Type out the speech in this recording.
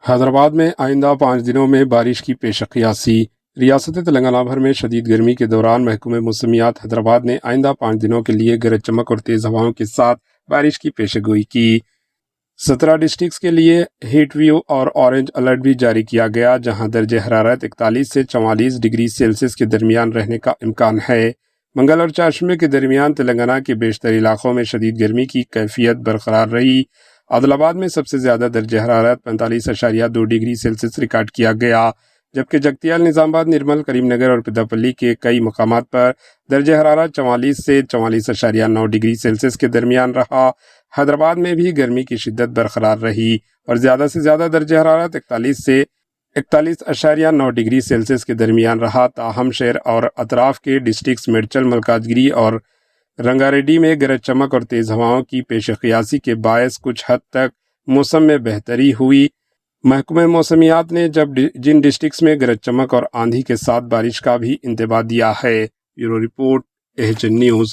حیدرآباد میں آئندہ 5 دنوں میں بارش کی پیش قیاسی۔ ریاست تلنگانہ بھر میں شدید گرمی کے دوران محکمہ موسمیات حیدرآباد نے آئندہ 5 دنوں کے لیے گرج چمک اور تیز ہواؤں کے ساتھ بارش کی پیش گوئی کی۔ 17 ڈسٹرکٹس کے لیے ہیٹ ویو اور اورنج الرٹ بھی جاری کیا گیا، جہاں درجہ حرارت 41 سے 44 ڈگری سیلسیس کے درمیان رہنے کا امکان ہے۔ منگل اور چہارشنبے کے درمیان تلنگانہ کے بیشتر علاقوں میں شدید گرمی کی کیفیت برقرار رہی۔ عادل آباد میں سب سے زیادہ درجہ حرارت 45.2 ڈگری سیلسیس ریکارڈ کیا گیا، جبکہ جگتیال، نظام آباد، نرمل، کریم نگر اور پداپلی کے کئی مقامات پر درجہ حرارت 44 سے 44.9 ڈگری سیلسیس کے درمیان رہا۔ حیدرآباد میں بھی گرمی کی شدت برقرار رہی اور زیادہ سے زیادہ درجہ حرارت 41 سے 41.9 ڈگری سیلسیس کے درمیان رہا۔ تاہم شہر اور اطراف کے ڈسٹرکٹس میڈچل، ملکاجگیری اور رنگاریڈی میں گرج چمک اور تیز ہواؤں کی پیش قیاسی کے باعث کچھ حد تک موسم میں بہتری ہوئی۔ محکمہ موسمیات نے جن ڈسٹرکٹس میں گرج چمک اور آندھی کے ساتھ بارش کا بھی انتباہ دیا ہے۔ Bureau report, H N news.